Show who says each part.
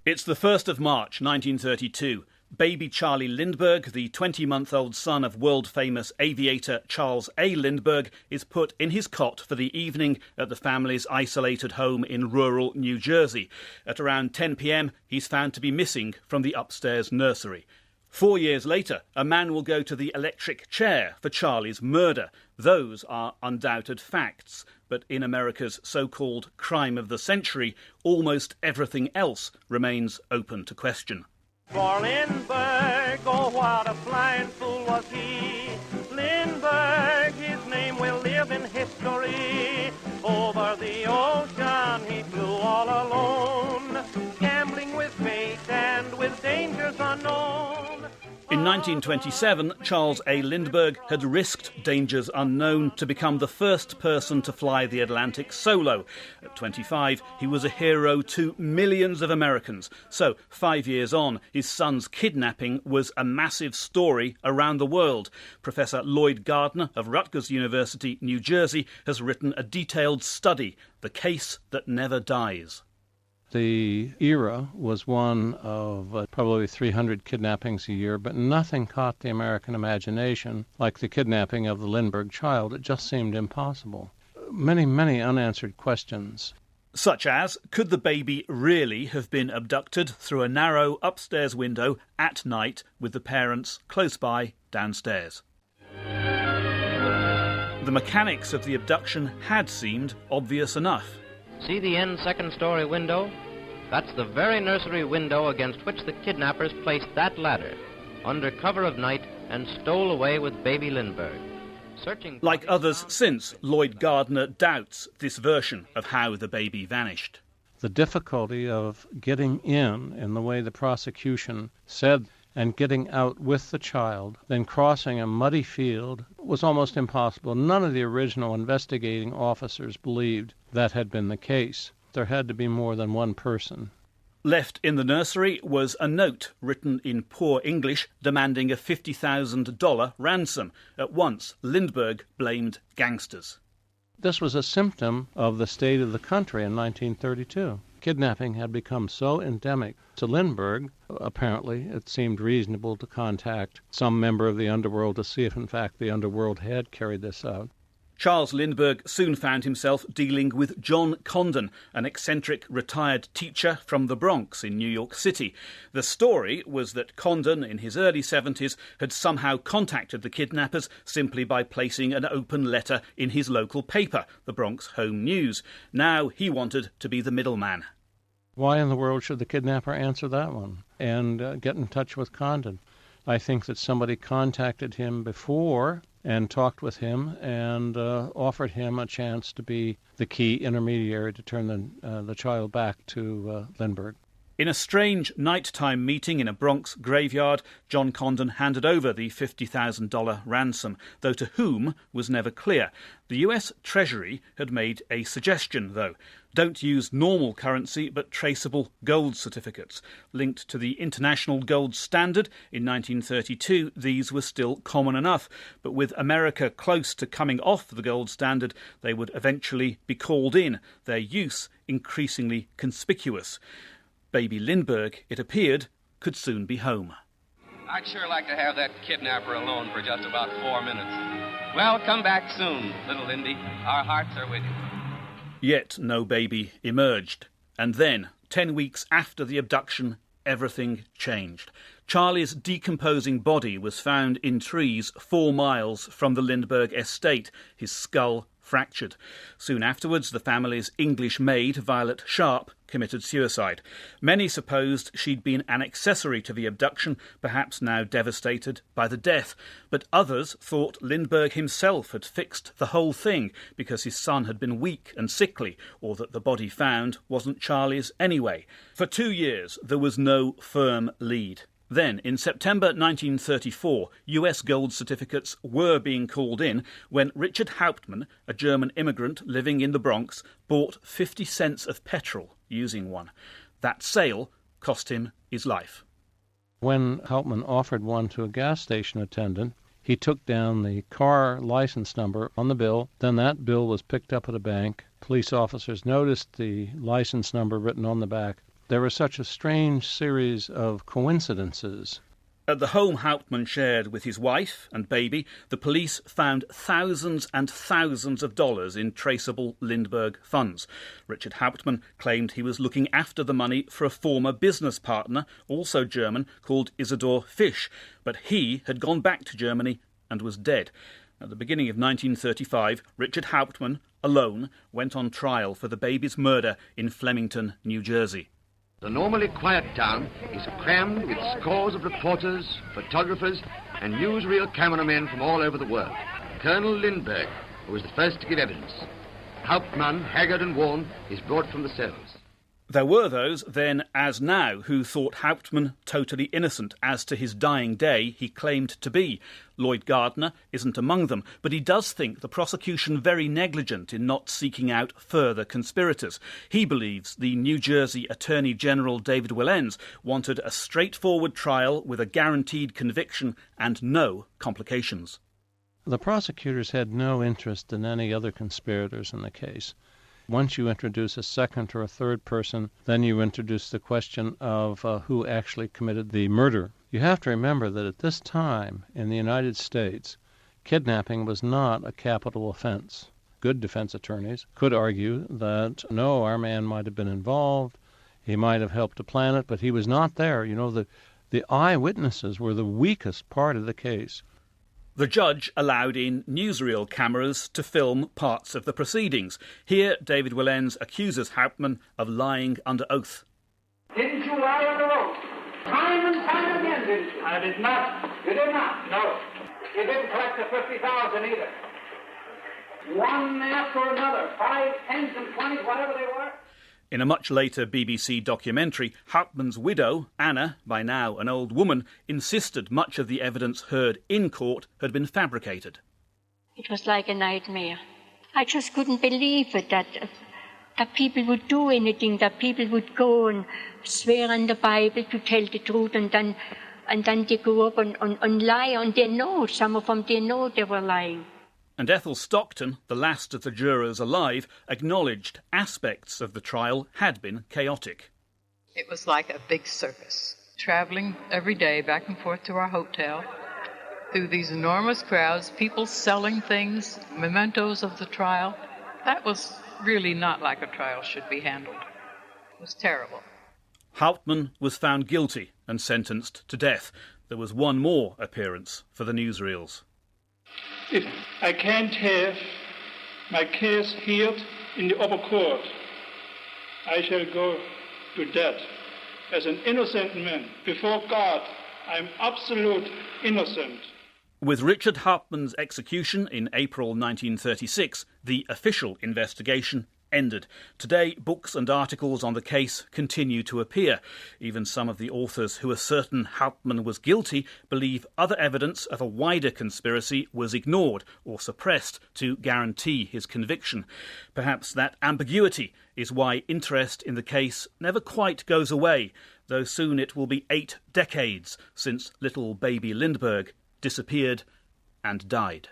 Speaker 1: It's the 1st of March 1932. Baby Charlie Lindbergh, the 20-month-old son of world-famous aviator Charles A. Lindbergh, is put in his cot for the evening at the family's isolated home in rural New Jersey. At around 10 p.m, he's found to be missing from the upstairs nursery. 4 years later, a man will go to the electric chair for Charlie's murder. Those are undoubted facts. But in America's so-called crime of the century, almost everything else remains open to question.
Speaker 2: For Lindbergh, oh what a flying fool was he. Lindbergh, his name will live in history. Over the ocean he flew all alone, gambling with fate and with dangers unknown.
Speaker 1: In 1927, Charles A. Lindbergh had risked dangers unknown to become the first person to fly the Atlantic solo. At 25, he was a hero to millions of Americans. So, 5 years on, his son's kidnapping was a massive story around the world. Professor Lloyd Gardner of Rutgers University, New Jersey, has written a detailed study, The Case That Never Dies.
Speaker 3: The era was one of probably 300 kidnappings a year, but nothing caught the American imagination like the kidnapping of the Lindbergh child. It just seemed impossible. Many unanswered questions.
Speaker 1: Such as, could the baby really have been abducted through a narrow upstairs window at night with the parents close by downstairs? The mechanics of the abduction had seemed obvious enough.
Speaker 4: See the end second-story window? That's the very nursery window against which the kidnappers placed that ladder, under cover of night, and stole away with baby Lindbergh.
Speaker 1: Like others since, Lloyd Gardner doubts this version of how the baby vanished.
Speaker 3: The difficulty of getting in the way the prosecution said, and getting out with the child, then crossing a muddy field, was almost impossible. None of the original investigating officers believed that had been the case. There had to be more than one person.
Speaker 1: Left in the nursery was a note written in poor English demanding a $50,000 ransom. At once, Lindbergh blamed gangsters.
Speaker 3: This was a symptom of the state of the country in 1932. Kidnapping had become so endemic to Lindbergh, apparently it seemed reasonable to contact some member of the underworld to see if, in fact, the underworld had carried this out.
Speaker 1: Charles Lindbergh soon found himself dealing with John Condon, an eccentric retired teacher from the Bronx in New York City. The story was that Condon, in his early 70s, had somehow contacted the kidnappers simply by placing an open letter in his local paper, the Bronx Home News. Now he wanted to be the middleman.
Speaker 3: Why in the world should the kidnapper answer that one and get in touch with Condon? I think that somebody contacted him before and talked with him and offered him a chance to be the key intermediary to turn the child back to Lindbergh.
Speaker 1: In a strange nighttime meeting in a Bronx graveyard, John Condon handed over the $50,000 ransom, though to whom was never clear. The US Treasury had made a suggestion, though. Don't use normal currency, but traceable gold certificates. Linked to the International Gold Standard in 1932, these were still common enough. But with America close to coming off the gold standard, they would eventually be called in, their use increasingly conspicuous. Baby Lindbergh, it appeared, could soon be home.
Speaker 5: I'd sure like to have that kidnapper alone for just about 4 minutes. Well, come back soon, little Lindy. Our hearts are with you.
Speaker 1: Yet no baby emerged. And then, 10 weeks after the abduction, everything changed. Charlie's decomposing body was found in trees 4 miles from the Lindbergh estate, his skull fractured. Soon afterwards, the family's English maid, Violet Sharp, committed suicide. Many supposed she'd been an accessory to the abduction, perhaps now devastated by the death. But others thought Lindbergh himself had fixed the whole thing because his son had been weak and sickly, or that the body found wasn't Charlie's anyway. For 2 years, there was no firm lead. Then, in September 1934, US gold certificates were being called in when Richard Hauptmann, a German immigrant living in the Bronx, bought 50 cents of petrol using one. That sale cost him his life.
Speaker 3: When Hauptmann offered one to a gas station attendant, he took down the car license number on the bill. Then that bill was picked up at a bank. Police officers noticed the license number written on the back. There was such a strange series of coincidences.
Speaker 1: At the home Hauptmann shared with his wife and baby, the police found thousands and thousands of dollars in traceable Lindbergh funds. Richard Hauptmann claimed he was looking after the money for a former business partner, also German, called Isidor Fisch, but he had gone back to Germany and was dead. At the beginning of 1935, Richard Hauptmann, alone, went on trial for the baby's murder in Flemington, New Jersey.
Speaker 6: The normally quiet town is crammed with scores of reporters, photographers, and newsreel cameramen from all over the world. Colonel Lindbergh, who was the first to give evidence. Hauptmann, haggard and worn, is brought from the cells.
Speaker 1: There were those, then as now, who thought Hauptmann totally innocent, as to his dying day he claimed to be. Lloyd Gardner isn't among them, but he does think the prosecution very negligent in not seeking out further conspirators. He believes the New Jersey Attorney General David Wilens wanted a straightforward trial with a guaranteed conviction and no complications.
Speaker 3: The prosecutors had no interest in any other conspirators in the case. Once you introduce a second or a third person, then you introduce the question of who actually committed the murder. You have to remember that at this time in the United States, kidnapping was not a capital offense. Good defense attorneys could argue that, no, our man might have been involved, he might have helped to plan it, but he was not there. You know, the eyewitnesses were the weakest part of the case.
Speaker 1: The judge allowed in newsreel cameras to film parts of the proceedings. Here, David Wilens accuses Hauptmann of lying under oath.
Speaker 7: Didn't you lie under oath? Time and time again, didn't you? I did not. You did not? No. You didn't collect the 50,000 either. One after another, 5, 10s and 20s, whatever they were.
Speaker 1: In a much later BBC documentary, Hauptmann's widow, Anna, by now an old woman, insisted much of the evidence heard in court had been fabricated.
Speaker 8: It was like a nightmare. I just couldn't believe it, that people would do anything, that people would go and swear on the Bible to tell the truth, and then they go up and lie, and they know, some of them, they know they were lying.
Speaker 1: And Ethel Stockton, the last of the jurors alive, acknowledged aspects of the trial had been chaotic.
Speaker 9: It was like a big circus, traveling every day back and forth to our hotel, through these enormous crowds, people selling things, mementos of the trial. That was really not like a trial should be handled. It was terrible.
Speaker 1: Hauptmann was found guilty and sentenced to death. There was one more appearance for the newsreels.
Speaker 10: If I can't have my case heard in the upper court, I shall go to death. As an innocent man, before God, I am absolute innocent.
Speaker 1: With Richard Hauptmann's execution in April 1936, the official investigation ended. Today, books and articles on the case continue to appear. Even some of the authors who are certain Hauptmann was guilty believe other evidence of a wider conspiracy was ignored or suppressed to guarantee his conviction. Perhaps that ambiguity is why interest in the case never quite goes away, though soon it will be 8 decades since little baby Lindbergh disappeared and died.